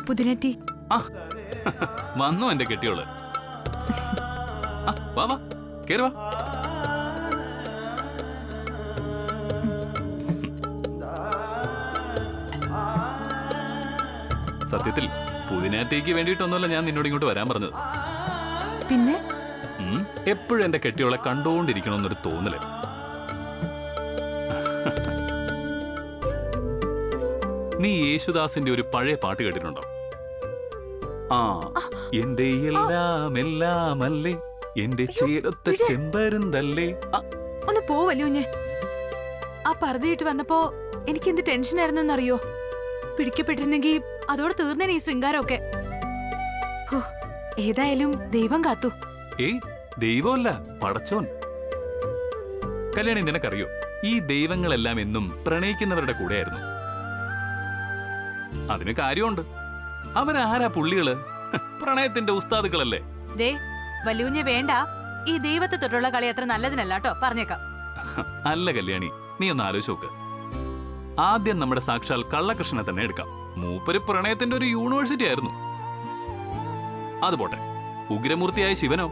പുതിനെറ്റി. വന്നോ എന്റെ കെട്ടിയോള്? വാ വാ, കേറി വാ. സത്യത്തിൽ പുതിനാറ്റേക്ക് വേണ്ടിയിട്ടൊന്നുമല്ല ഞാൻ നിന്നോട് ഇങ്ങോട്ട് വരാൻ പറഞ്ഞത്. പിന്നെ എപ്പോഴും എന്റെ കെട്ടിയോളെ കണ്ടുകൊണ്ടിരിക്കണമെന്നൊരു തോന്നല്. നീ യേശുദാസിന്റെ ഒരു പഴയ പാട്ട് കേട്ടിട്ടുണ്ടോ? എന്റെ എല്ലാം എല്ലാം അല്ലേ, എന്റെ ചേരത്തെ ചെമ്പരുന്തല്ലേ. ഒന്ന് പോവല്ലോഞ്ഞ്. ആ പർദ്ദയിട്ട് വന്നപ്പോ എനിക്ക് എന്ത് ടെൻഷനായിരുന്നെന്നറിയോ? പിടിക്കപ്പെട്ടിരുന്നെങ്കിൽ അതോടെ തീർന്നേനെ ഈ ശൃംഗാരമൊക്കെ. ഏതായാലും ദൈവം കാത്തു. ഏയ്, ദൈവമല്ല, പടച്ചോൻ. കല്യാണി, നിനക്കറിയോ ഈ ദൈവങ്ങളെല്ലാം എന്നും പ്രണയിക്കുന്നവരുടെ കൂടെയായിരുന്നു. അതിന് കാര്യമുണ്ട്. അവരാരാ പുള്ളികള്? പ്രണയത്തിന്റെ ഉസ്താദുക്കളല്ലേ. ദേ വല്യൂഞ്ഞ വേണ്ട. ഈ ദൈവത്തെ തൊട്ടുള്ള കളി അത്ര നല്ലതിനല്ല കേട്ടോ, പറഞ്ഞേക്കാം. അല്ല കല്യാണി, നീ ഒന്ന് ആലോചിച്ച് നോക്ക്. ആദ്യം നമ്മുടെ സാക്ഷാൽ കള്ളകൃഷ്ണനെ തന്നെ എടുക്കാം. മൂപ്പര് പ്രണയത്തിന്റെ ഒരു യൂണിവേഴ്സിറ്റി ആയിരുന്നു. അതുപോട്ടെ, ഉഗ്രമൂർത്തിയായ ശിവനോ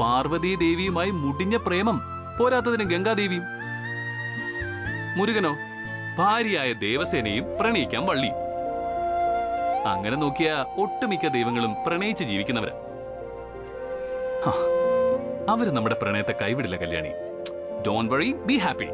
പാർവതീ ദേവിയുമായി മുടിഞ്ഞ പ്രേമം. പോരാത്തതിന് ഗംഗാദേവിയും. മുരുകനോ ഭാര്യയായ ദേവസേനയും പ്രണയിക്കാൻ വള്ളി. അങ്ങനെ നോക്കിയ ഒട്ടുമിക്ക ദൈവങ്ങളും പ്രണയിച്ച് ജീവിക്കുന്നവരാ. അവര് നമ്മുടെ പ്രണയത്തെ കൈവിടില്ല Kalyani. Don't worry, be happy.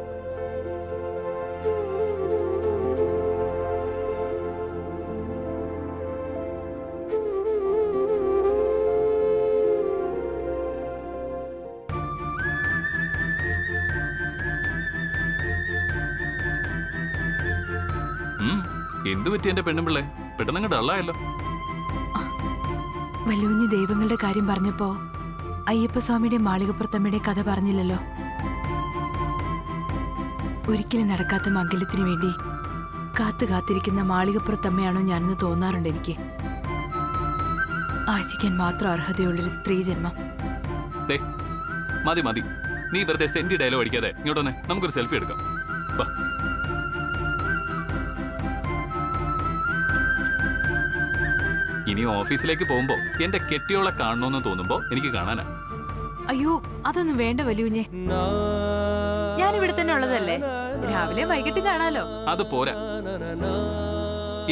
എന്തു പറ്റി എന്റെ പെണ്ണുപിള്ളേ? പെട്ടെന്ന് ഡള്ളായല്ലോ. വല്യൂഞ്ഞ് ദൈവങ്ങളുടെ കാര്യം പറഞ്ഞപ്പോ അയ്യപ്പസ്വാമിയുടെ മാളികപ്പുറത്തമ്മയുടെ കഥ പറഞ്ഞില്ലല്ലോ. ഒരിക്കലും നടക്കാത്ത മംഗല്യത്തിനു വേണ്ടി കാത്തിരിക്കുന്ന മാളികപ്പുറത്തമ്മയാണോ ഞാനെന്ന് തോന്നാറുണ്ട് എനിക്ക്. ആശിക്കാൻ മാത്രം അർഹതയുള്ളൊരു സ്ത്രീ ജന്മം. മതി മതി, നീ വെറുതെ സെന്റി ഡയലോഗ് അടിക്കാതെ ഇങ്ങോട്ടൊന്നെ നമുക്കൊരു സെൽഫി എടുക്കാം. ഇനി ഓഫീസിലേക്ക് പോകുമ്പോ എന്റെ കെട്ടിയോളെ കാണണമെന്ന് തോന്നുമ്പോ എനിക്ക് കാണാനാ. അയ്യോ, അതൊന്നും വേണ്ട വല്യൂഞ്ഞെ. ഞാനിവിടെ തന്നെ ഉള്ളതല്ലേ, രാവിലെ വൈകിട്ട് കാണാലോ. അത് പോരാ,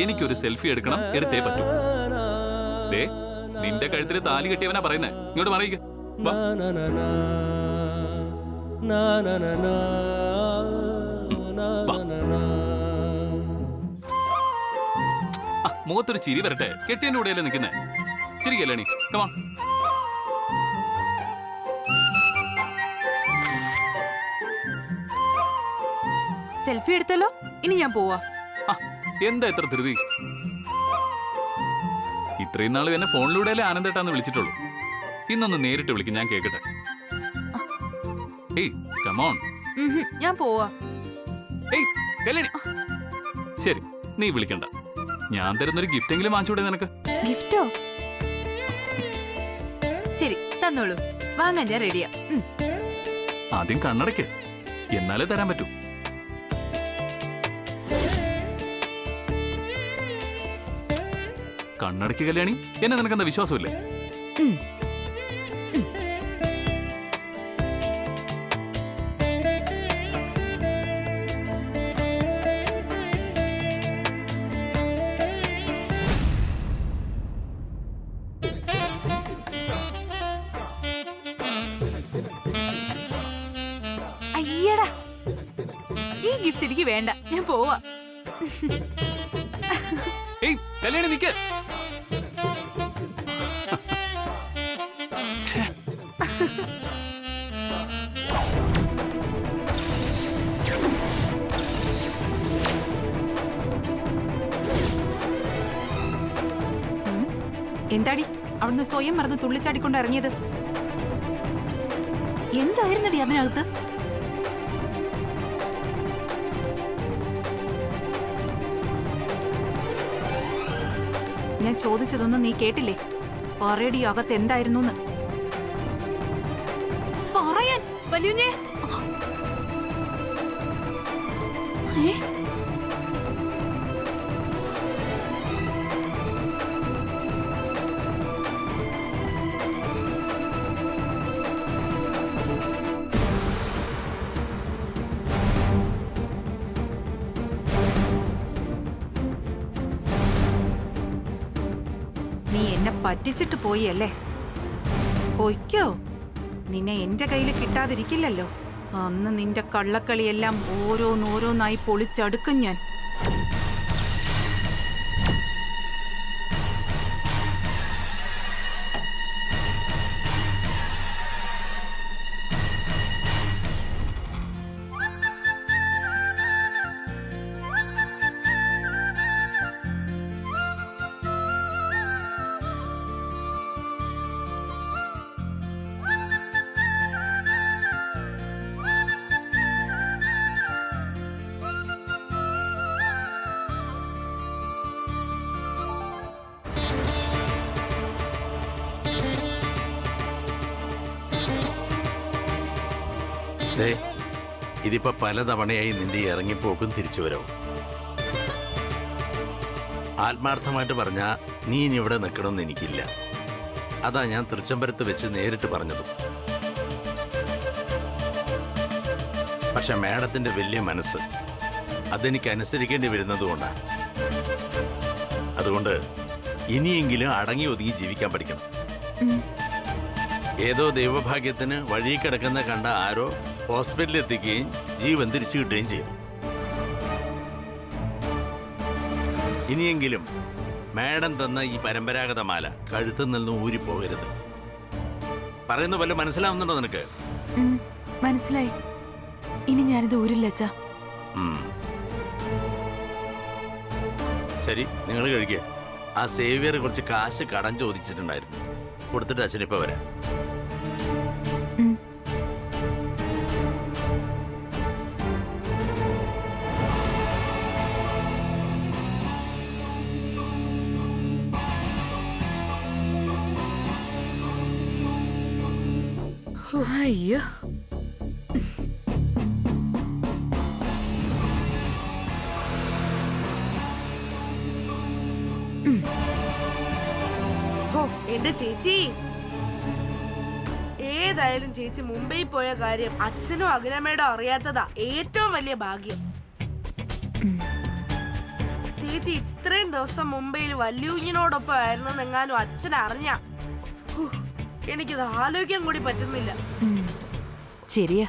എനിക്കൊരു സെൽഫി എടുക്കണം, എടുത്തേ പറ്റൂ. ദേ, നിന്റെ കഴുത്തിൽ താലി കെട്ടിയവനാ പറയുന്നേ. ഇങ്ങോട്ട് മറിയിക്ക. മുഖത്തൊരു ചിരി വരട്ടെ. കെട്ടിയന്റെ കൂടെയല്ലേ നിൽക്കുന്നേ. ചിരിക്കല്ലേ നീ? കമാ. സെൽഫി എടുത്തല്ലോ, ഇനി ഞാൻ പോവാ. എന്താ ഇത്ര ധൃതി? ഇത്രയും നാളും എന്നെ ഫോണിലൂടെയല്ലേ ആനന്ദേട്ടാന്ന് വിളിച്ചിട്ടുള്ളൂ. ഇന്നൊന്ന് നേരിട്ട് വിളിക്കും, ഞാൻ കേക്കട്ടെ. ഏയ് കമോൺ. ഞാൻ പോവാ. ഏയ് കല്യാണി, ശരി, നീ വിളിക്കണ്ട. ഞാൻ തരുന്നൊരു ഗിഫ്റ്റ് എങ്കിലും വാങ്ങിച്ചൂടെ നിനക്ക്? ഗിഫ്റ്റോ? ശരി, തന്നോളൂ. വാങ്ങാൻ ഞാൻ റെഡിയാ. ആദ്യം കണ്ണടയ്ക്ക്, എന്നാലേ തരാൻ പറ്റൂ. കണ്ണടയ്ക്ക് കല്യാണി. എന്നെ നിനക്കെന്താ വിശ്വാസമില്ലേ? അയ്യടാ, ഈ ഗിഫ്റ്റ് എനിക്ക് വേണ്ട, ഞാൻ പോവാ. ഏയ് കല്യാണി നിക്ക്. എന്താടി അവിടുന്ന് സ്വയം മറന്ന് തുള്ളിച്ചാടിക്കൊണ്ട് ഇറങ്ങിയത്? എന്തായിരുന്നടി അതിനകത്ത്? ഞാൻ ചോദിച്ചതൊന്നും നീ കേട്ടില്ലേ? പറയടി, അകത്ത് എന്തായിരുന്നു പറയാൻ. വല്യൂഞ്ഞേ, നീ എന്നെ പറ്റിച്ചിട്ട് പോയി അല്ലേ? പൊയ്ക്കോ, നിന്നെ എന്റെ കയ്യിൽ കിട്ടാതിരിക്കില്ലല്ലോ. അന്ന് നിന്റെ കള്ളക്കളിയെല്ലാം ഓരോന്നോരോന്നായി പൊളിച്ചടുക്കും ഞാൻ. ഇതിപ്പോ പലതവണയായി നിന്റെ ഇറങ്ങിപ്പോക്കും തിരിച്ചുവരവും. ആത്മാർത്ഥമായിട്ട് പറഞ്ഞാ നീ ഇനി ഇവിടെ നിൽക്കണമെന്ന് എനിക്കില്ല. അതാ ഞാൻ തൃച്ചംബരത്ത് വെച്ച് നേരിട്ട് പറഞ്ഞതും. പക്ഷെ മാഡത്തിന്റെ വലിയ മനസ്സ് അതെനിക്ക് അനുസരിക്കേണ്ടി വരുന്നതുകൊണ്ടാണ്. അതുകൊണ്ട് ഇനിയെങ്കിലും അടങ്ങി ഒതുങ്ങി ജീവിക്കാൻ പഠിക്കണം. ഏതോ ദൈവഭാഗ്യത്തിന് വഴി കിടക്കുന്ന കണ്ട ആരോ ഹോസ്പിറ്റലിൽ എത്തിക്കുകയും ജീവൻ തിരിച്ചു കിട്ടുകയും ചെയ്തു. ഇനിയെങ്കിലും മാഡം തന്ന ഈ പരമ്പരാഗത മാല കഴുത്തിൽ നിന്ന് ഊരിപ്പോകരുത്. പറയുന്ന വല്ല മനസ്സിലാവുന്നുണ്ടോ നിനക്ക്? മനസ്സിലായി. ഇനി ഞാനിത് ഊരില്ല അച്ഛാ. ശരി, നിങ്ങൾ കഴിക്കുക. ആ സേവിയർ കുറച്ച് കാശ് കടം ചോദിച്ചിട്ടുണ്ടായിരുന്നു, കൊടുത്തിട്ട് അച്ഛനിപ്പോ വരാം. അയ്യോ, എന്റെ ചേച്ചി, ഏതായാലും ചേച്ചി മുംബൈ പോയ കാര്യം അച്ഛനും അഖിലമ്മയുടെ അറിയാത്തതാ ഏറ്റവും വലിയ ഭാഗ്യം. ചേച്ചി ഇത്രയും ദിവസം മുംബൈയിൽ വല്യൂഞ്ഞിനോടൊപ്പം ആയിരുന്നെങ്ങാനും അച്ഛൻ അറിഞ്ഞ, എനിക്കിത് ആലോചിക്കാൻ കൂടി പറ്റുന്നില്ല. ശരിയാ.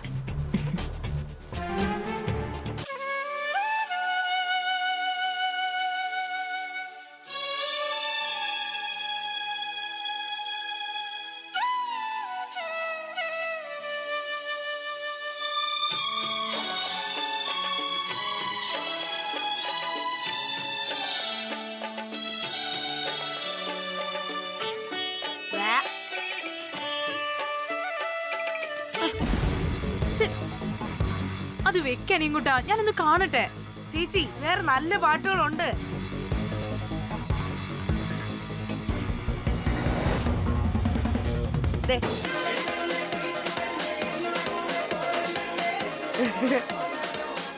അത് വെക്കാൻ ഇങ്ങോട്ടാ, ഞാനൊന്ന് കാണട്ടെ. ചേച്ചി വേറെ നല്ല പാട്ടുകളുണ്ട്.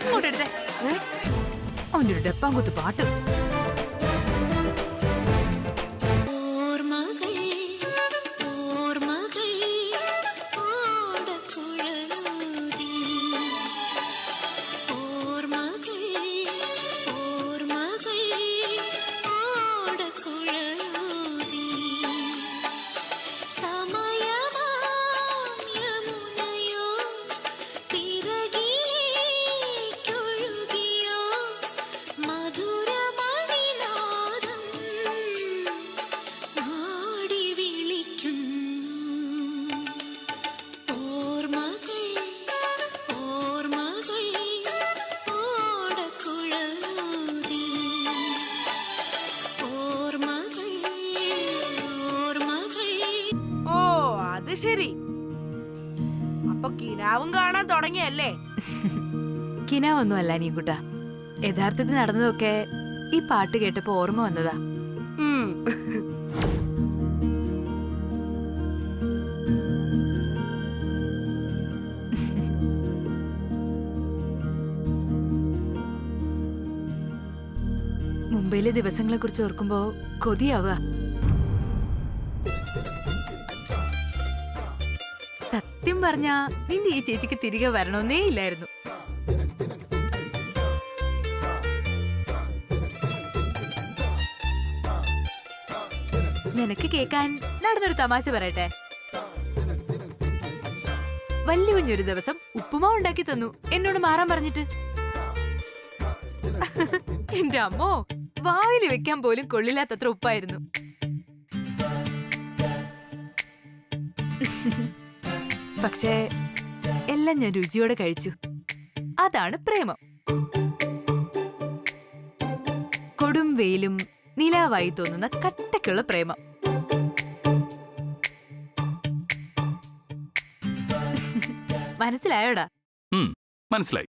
ഇങ്ങോട്ടെടുത്തേ. അവൻ്റെ ഒരു ഡപ്പാങ്കുത്ത് പാട്ട്. ശരി, അപ്പൊ കിനാവും കാണാൻ തുടങ്ങിയല്ലേ? കിനാവൊന്നും അല്ല നീക്കുട്ടാ, യഥാർത്ഥത്തിൽ നടന്നതൊക്കെ ഈ പാട്ട് കേട്ടപ്പോ ഓർമ്മ വന്നതാ. മുംബൈയിലെ ദിവസങ്ങളെ കുറിച്ച് ഓർക്കുമ്പോ കൊതിയാവുക. സത്യം പറഞ്ഞാ നിന്റെ ഈ ചേച്ചിക്ക് തിരികെ വരണമെന്നേ ഇല്ലായിരുന്നു. നിനക്ക് കേക്കാൻ നടന്നൊരു തമാശ പറയട്ടെ. വലിയ കുഞ്ഞൊരു ദിവസം ഉപ്പുമാവ് ഉണ്ടാക്കി തന്നു എന്നോട് മാറാൻ പറഞ്ഞിട്ട്. എന്റെ അമ്മോ, വായിൽ വെക്കാൻ പോലും കൊള്ളില്ലാത്തത്ര ഉപ്പായിരുന്നു. പക്ഷേ എല്ലാം ഞാൻ രുചിയോടെ കഴിച്ചു. അതാണ് പ്രേമം. കൊടും വെയിലും നിലാവായി തോന്നുന്ന കട്ടയ്ക്കുള്ള പ്രേമം. മനസ്സിലായോടാ? മനസ്സിലായി.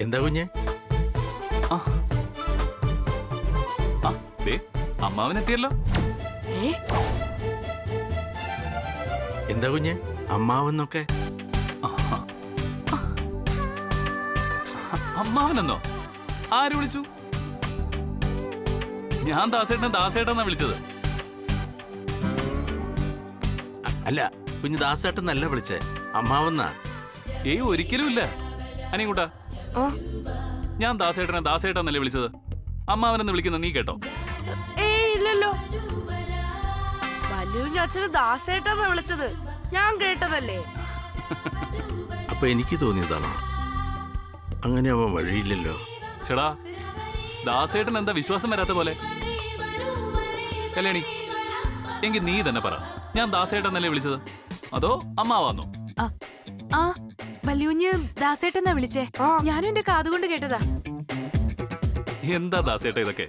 എന്താ കുഞ്ഞെ? അമ്മാവനെത്തിയല്ലോ. എന്താ കുഞ്ഞെ അമ്മാവെന്നൊക്കെ? അമ്മാവനെന്നോ? ആര് വിളിച്ചു? ഞാൻ ദാസേട്ടനാ വിളിച്ചത്. അല്ല, കുഞ്ഞ് ദാസേട്ടനല്ല വിളിച്ചേ, അമ്മാവെന്നാ. ഒരിക്കലും ഇല്ല അനിയൻകുട്ടാ. ഞാൻ ദാസേട്ടനല്ലേ വിളിച്ചത്. അമ്മാവനെന്ന് വിളിക്കുന്ന നീ കേട്ടോ? ഇല്ലല്ലോ. വലിയ അച്ഛന് ദാസേട്ടാന്ന് വിളിച്ചത് ഞാൻ കേട്ടതല്ലേ. അപ്പൊ എനിക്ക് തോന്നിയതാണോ? അങ്ങനെ അവൻ വഴിയില്ലല്ലോ. ചേടാ, ദാസേട്ടൻ എന്താ വിശ്വാസം വരാത്ത പോലെ? കല്യാണി, എങ്കിൽ നീ തന്നെ പറ, ഞാൻ ദാസേട്ടനല്ലേ വിളിച്ചത് അതോ അമ്മാവാന്നോ? വല്യുഞ്ഞ് ദാസേട്ടെന്നാ വിളിച്ചേ. ഞാനും എന്റെ കാതുകൊണ്ട് കേട്ടതാ. എന്താ ദാസേട്ട ഇതൊക്കെ?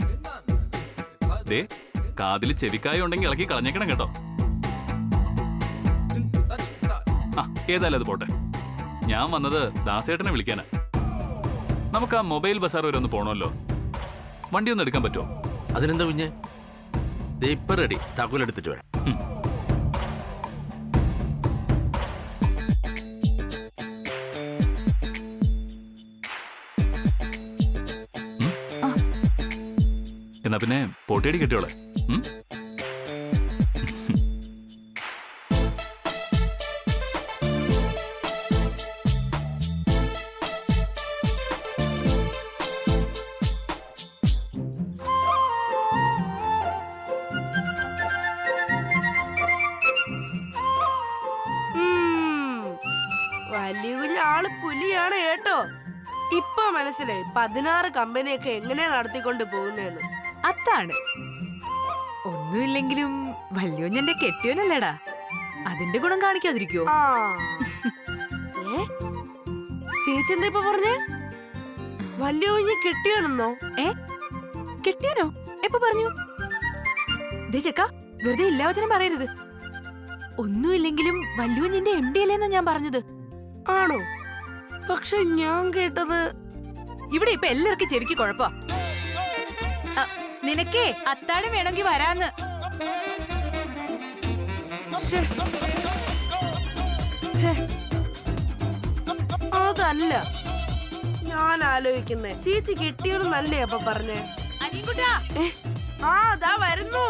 ദേ, കാതില് ചെവിക്കായ ഉണ്ടെങ്കിൽ ഇളക്കി കളഞ്ഞേക്കണം കേട്ടോ. ഏതായാലും അത് പോട്ടെ. ഞാൻ വന്നത് ദാസേട്ടനെ വിളിക്കാനാ. നമുക്ക് ആ മൊബൈൽ ബസാർ വരെ ഒന്ന് പോണമല്ലോ. വണ്ടി ഒന്ന് എടുക്കാൻ പറ്റുമോ? അതിനെന്താ കുഞ്ഞെ, ഇപ്പൊ റെഡി. താക്കോലെടുത്തിട്ട് വരാം. എന്നാ പിന്നെ പോട്ടിയടി കെട്ടിയോളെ. വലിയ ആള് പുലിയാണ് കേട്ടോ. ഇപ്പൊ മനസ്സിലായി 16 കമ്പനിയൊക്കെ എങ്ങനെയാ നടത്തിക്കൊണ്ട് പോകുന്നതെന്ന്. അതാണ്. ഒന്നുമില്ലെങ്കിലും വല്യോഞ്ഞന്റെ കെട്ടിയോനല്ലേടാ, അതിന്റെ ഗുണം കാണിക്കാതിരിക്കോ? ചേച്ചി എന്താ ഇപ്പൊ പറഞ്ഞേ? വല്യോഞ്ഞ് കെട്ടിയോണെന്നോ? കെട്ടിയോനോ? എപ്പോ പറഞ്ഞു? ദേ ചെക്ക, വെറുതെ ഇല്ലാവചനം പറയരുത്. ഒന്നുമില്ലെങ്കിലും വല്യോഞ്ഞിന്റെ MD അല്ലേന്നാ ഞാൻ പറഞ്ഞത്. ആണോ? പക്ഷെ ഞാൻ കേട്ടത്. ഇവിടെ ഇപ്പൊ എല്ലാവർക്കും ചെവിക്ക് കുഴപ്പാ. നിനക്കേ അത്താഴം വേണമെങ്കിൽ വരാന്ന്. അതല്ല ഞാൻ ആലോചിക്കുന്നേ. ചേച്ചി കെട്ടിയോന്നല്ലേ അപ്പൊ പറഞ്ഞേ? അനിയൻകുട്ടാ, അതാ വരുന്നു.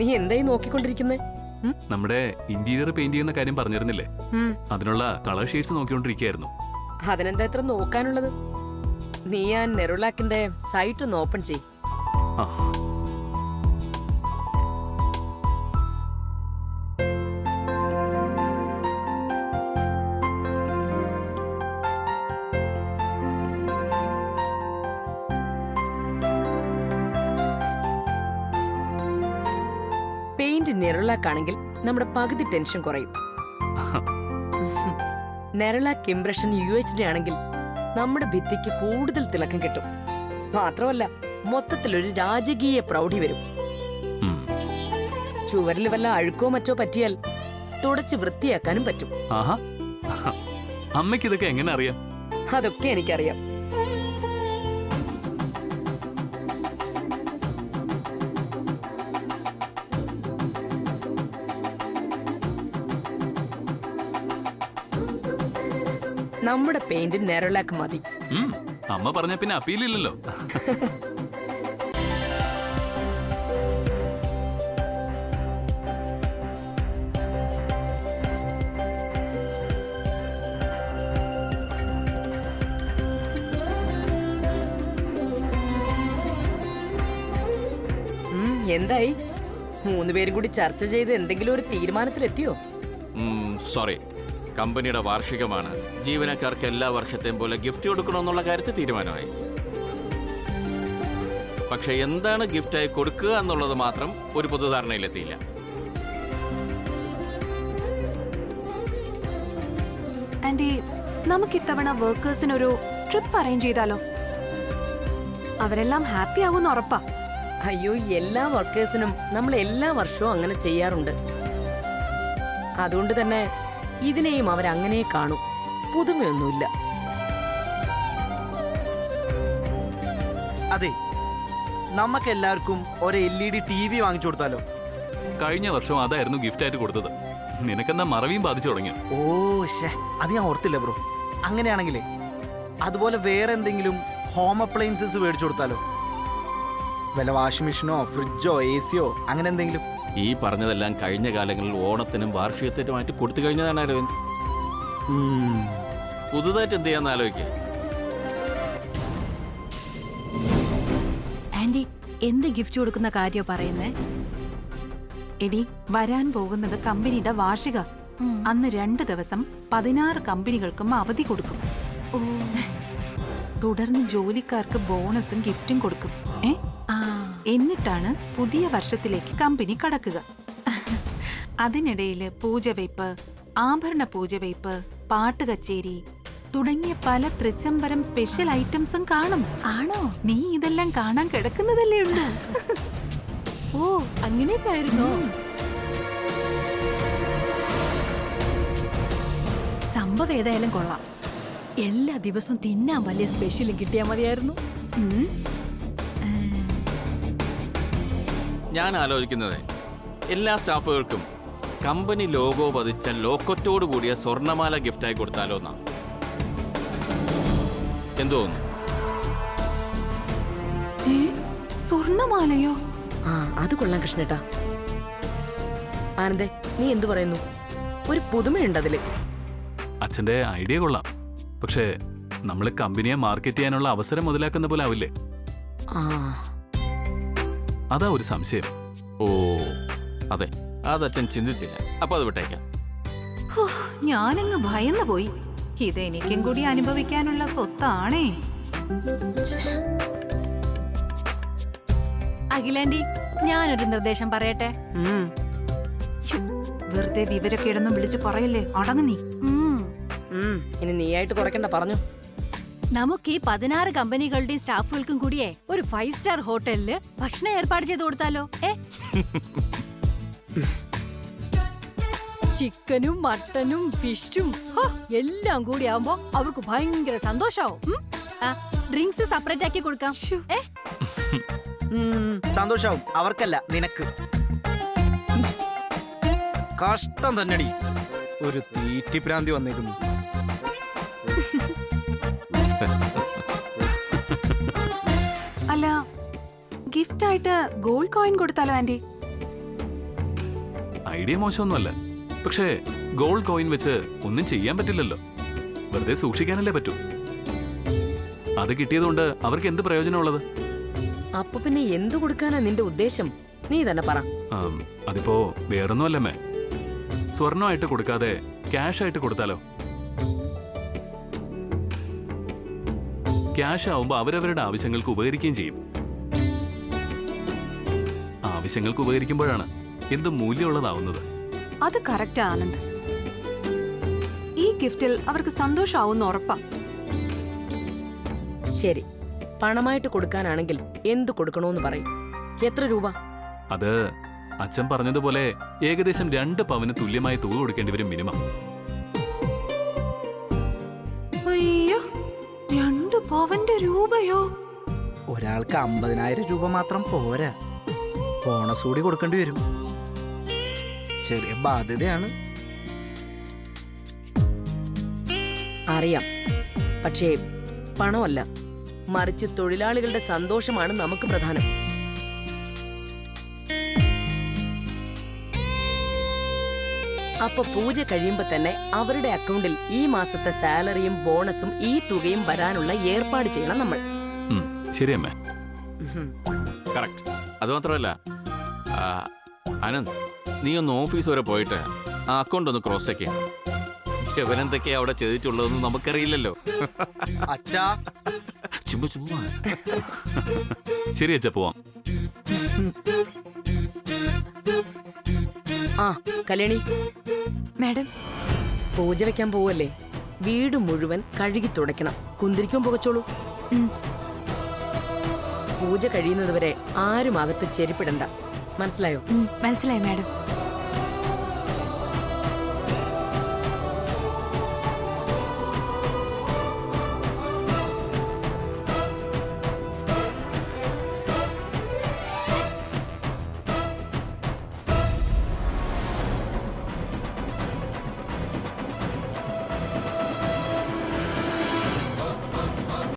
നീ എന്തായി നോക്കിക്കൊണ്ടിരിക്കുന്നേ? നമ്മുടെ ഇന്റീരിയർ പെയിന്റ് ചെയ്യുന്ന കാര്യം പറഞ്ഞിരുന്നില്ലേ? അതിനുള്ള കളർ ഷെയ്ഡ്സ് നോക്കിക്കൊണ്ടിരിക്കുകയായിരുന്നു. അതിനെന്താ ഇത്ര നോക്കാനുള്ളത്? നീ ആ നെറുലാക്കിന്റെ സൈറ്റ് ഒന്ന് ഓപ്പൺ ചെയ്. ആ. പെയിന്റ് നെറുലാക്ക് ആണെങ്കിൽ നമ്മുടെ പകുതി ടെൻഷൻ കുറയും. നെറുലാക്ക് ഇംപ്രഷൻ UHD ആണെങ്കിൽ നമ്മുടെ ഭിത്തിക്ക് കൂടുതൽ തിളക്കം കിട്ടും. മാത്രമല്ല മൊത്തത്തിലൊരു രാജകീയ പ്രൗഢി വരും. ഉം. ചുവരിൽ വല്ല അഴുക്കോ മറ്റോ പറ്റിയാൽ തുടച്ച് വൃത്തിയാക്കാനും പറ്റും. ആഹാ, അമ്മയ്ക്ക് ഇതൊക്കെ എങ്ങനെ അറിയാം? അതൊക്കെ എനിക്കറിയാം. നമ്മുടെ പെയിന്റ് നെറുലാക്ക് മതി. അമ്മ പറഞ്ഞ പിന്നെ അപ്പീലില്ലല്ലോ. എന്തായി? 3 പേരും കൂടി ചർച്ച ചെയ്ത് എന്തെങ്കിലും ഒരു തീരുമാനത്തിലെത്തിയോ? സോറി, കമ്പനിയുടെ വാർഷികമാണ്. ജീവനക്കാർക്ക് എല്ലാ വർഷത്തെയും പോലെ ഗിഫ്റ്റ് കൊടുക്കണമെന്നുള്ള കാര്യത്തിൽ തീരുമാനമായി. പക്ഷെ എന്താണ് ഗിഫ്റ്റായി കൊടുക്കുക എന്നുള്ളത് മാത്രം ഒരു പൊതുധാരണയിലെത്തിയില്ല. ആന്റി, നമുക്ക് ഇത്തവണ വർക്കേഴ്സിനൊരു ട്രിപ്പ് അറേഞ്ച് ചെയ്താലോ? അവരെല്ലാം ഹാപ്പി ആവുമെന്ന് ഉറപ്പാ. അയ്യോ, എല്ലാ വർക്കേഴ്സിനും നമ്മൾ എല്ലാ വർഷവും അങ്ങനെ ചെയ്യാറുണ്ട്. അതുകൊണ്ട് തന്നെ ഇതിനെയും അവരങ്ങനെ കാണും. പുതുമയൊന്നുമില്ല. അതെ, നമുക്കെല്ലാവർക്കും ഒരു LED TV വാങ്ങിച്ചു കൊടുത്താലോ? കഴിഞ്ഞ വർഷം അതായിരുന്നു ഗിഫ്റ്റായിട്ട് കൊടുത്തത്. നിനക്കെന്താ മറവിയും ബാധിച്ചു തുടങ്ങിയോ? ഓ ഷേ, അത് ഞാൻ ഓർത്തില്ല ബ്രോ. അങ്ങനെയാണെങ്കിലേ അതുപോലെ വേറെ എന്തെങ്കിലും ഹോം അപ്ലയൻസസ് മേടിച്ചു കൊടുത്താലോ? വല്ല വാഷിംഗ് മെഷീനോ ഫ്രിഡ്ജോ AC അങ്ങനെ എന്തെങ്കിലും. ഈ പറഞ്ഞതെല്ലാം കഴിഞ്ഞ കാലങ്ങളിൽ ഓണത്തിനും വാർഷികത്തിനുമായിട്ട് കൊടുത്തു കഴിഞ്ഞതാണ് അരവിന്ദ്. പുതുതായിട്ട് എന്ത് ചെയ്യാന്ന് ആലോചിക്കുക. ആന്റി, എന്ത് ഗിഫ്റ്റ് കൊടുക്കുന്ന കാര്യം പറയുന്നേ? എടി, വരാൻ പോകുന്നത് കമ്പനിയുടെ വാർഷിക. അന്ന് 2 ദിവസം 16 കമ്പനികൾക്കും അവധി കൊടുക്കും. തുടർന്ന് ജോലിക്കാർക്ക് ബോണസും ഗിഫ്റ്റും കൊടുക്കും. എന്നിട്ടാണ് പുതിയ വർഷത്തിലേക്ക് കമ്പനി കടക്കുക. അതിനിടയിൽ പൂജവയ്പ്, ആഭരണ പൂജവയ്പ്, പാട്ട് കച്ചേരി തുടങ്ങിയ പല തൃച്ചംബരം സ്പെഷ്യൽ ഐറ്റംസും കാണും. ആണോ? നീ ഇതെല്ലാം കാണാൻ കിടക്കുന്നതല്ലേ ഉള്ളൂ. ഓ, അങ്ങനെയൊക്കെ ആയിരുന്നോ? സംഭവം ഏതായാലും കൊള്ളാം. എല്ലാ ദിവസവും തിന്നാൻ വലിയ സ്പെഷ്യലും കിട്ടിയാൽ മതിയായിരുന്നു. ഞാൻ ആലോചിക്കുന്നത് എല്ലാ സ്റ്റാഫുകൾക്കും കമ്പനി ലോഗോ പതിച്ച ലോക്കറ്റോട് കൂടിയ സ്വർണ്ണമാല ഗിഫ്റ്റായി കൊടുത്താലോ എന്നാ. എന്തോ സ്വർണ്ണമാലയോ? ആ, അത് കൊള്ളാം കൃഷ്ണേട്ടാ. ആനന്ദേ, നീ എന്തു പറയുന്നു? ഒരു പുതുമയുണ്ട് അതില്. അച്ഛന്റെ ഐഡിയ കൊള്ളാം. പക്ഷേ നമ്മൾ കമ്പനിയെ മാർക്കറ്റ് ചെയ്യാനുള്ള അവസരം മുതലാക്കുന്ന പോലെ ആവില്ലേ? ആ, അതാ ഒരു സംശയം. ഓ അതെ, അതച്ഛൻ ചിന്തിച്ചില്ല. അപ്പൊ അത് വിട്ടേക്കാം. ഞാനങ്ങ് ഭയന്നു പോയി. ഇതെനിക്കും കൂടി അനുഭവിക്കാനുള്ള സ്വത്താണേ. അഖിലാന്റി, ഞാനൊരു നിർദ്ദേശം പറയട്ടെ. വെറുതെ വിവരക്കേടൊന്നും വിളിച്ചു പറയല്ലേ. അടങ്ങ് നീ. ഇനി നീയായിട്ട് കുറയ്ക്കണ്ട, പറഞ്ഞു. നമുക്ക് ഈ 16 കമ്പനികളുടെയും സ്റ്റാഫുകൾക്കും കൂടിയേ ഒരു 5 സ്റ്റാർ ഹോട്ടലില് ഭക്ഷണം ഏർപ്പാട് ചെയ്ത് കൊടുത്താലോ? ചിക്കനും മട്ടനും ഫിഷും എല്ലാം കൂടി ആവുമ്പോ അവർക്ക് ഭയങ്കര സന്തോഷാവും. ഡ്രിങ്ക്സ് സെപ്പറേറ്റ് ആക്കി കൊടുക്കാം. സന്തോഷാവും അവർക്കല്ല, നിനക്ക്. കഷ്ടം തന്നെടി, ഒരു തീറ്റിപ്രാന്തി വന്നേക്കുന്നു. അല്ല, ഗിഫ്റ്റ് ആയിട്ട് ഗോൾഡ് കോയിൻ കൊടുത്താലോ ആന്റി? ഐഡിയ മോശമൊന്നുമല്ല. പക്ഷേ ഗോൾഡ് കോയിൻ വെച്ച് ഒന്നും ചെയ്യാൻ പറ്റില്ലല്ലോ. വെറുതെ സൂക്ഷിക്കാനല്ലേ പറ്റൂ. അത് കിട്ടിയതുകൊണ്ട് അവർക്ക് എന്ത് പ്രയോജനമുള്ളത്? അപ്പൊ പിന്നെ എന്തു കൊടുക്കാനാ നിന്റെ ഉദ്ദേശം? നീ തന്നെ പറ. അതിപ്പോ വേറൊന്നുമല്ലമ്മേ, സ്വർണ്ണമായിട്ട് കൊടുക്കാതെ ക്യാഷ് ആയിട്ട് കൊടുത്താലോ? ക്യാഷ് ആവുമ്പോ അവരവരുടെ ആവശ്യങ്ങൾക്ക് ഉപകരിക്കുകയും ചെയ്യും. ആവശ്യങ്ങൾക്ക് ഉപകരിക്കുമ്പോഴാണ് എന്ത് മൂല്യമുള്ളതാവുന്നത്. അത് കറക്റ്റ് ആനന്ദ്. ഈ ഗിഫ്റ്റിൽ അവർക്ക് സന്തോഷാവുന്ന ഉറപ്പാ. ശരി, പണമായിട്ട് കൊടുക്കാനാണെങ്കിൽ എന്തു കൊടുക്കണോന്ന് പറയും. എത്ര രൂപ? അത് അച്ഛൻ പറഞ്ഞതുപോലെ ഏകദേശം 2 പവന് തുല്യമായ തുക കൊടുക്കേണ്ടി വരും മിനിമം. അയ്യോ, 2 പവന്റെ രൂപയോ? ഒരാൾക്ക് 50,000 രൂപ മാത്രം പോരാ, ബോണസ് കൂടി കൊടുക്കേണ്ടി വരും. ചെറിയ ബാധ്യതയാണ്. അറിയാം, പക്ഷേ പണമല്ല, മറിച്ച് തൊഴിലാളികളുടെ സന്തോഷമാണ് നമുക്ക് പ്രധാനം. അപ്പൊ പൂജ കഴിയുമ്പോ തന്നെ അവരുടെ അക്കൗണ്ടിൽ ഈ മാസത്തെ സാലറിയും ബോണസും ഈ തുകയും വരാനുള്ള ഏർപ്പാട് ചെയ്യണം നമ്മൾ. ശരിയമ്മേ. കറക്റ്റ്. അതുമാത്രമല്ല ആനന്ദ്, നീ ഒന്ന് ഓഫീസ് വരെ പോയിട്ട് ആ അക്കൗണ്ട് ഒന്ന് ക്രോസ് ചെക്ക് ചെയ്യണം. എവനെന്തൊക്കെയാ അവിടെ ചെയ്തിട്ടുള്ളതെന്ന് നമുക്കറിയില്ലല്ലോ. അച്ഛാ, ചുമ്മാ ശരി അച്ഛാ, പോവാം. ആ കല്യാണി, മാഡം, പൂജ വെക്കാൻ പോവല്ലേ, വീട് മുഴുവൻ കഴുകി തുടയ്ക്കണം. കുന്തിരിക്കും പുകച്ചോളൂ. പൂജ കഴിയുന്നതുവരെ ആരും അകത്ത് ചെരിപ്പിടണ്ട. മനസ്സിലായോ? മനസ്സിലായി മാഡം.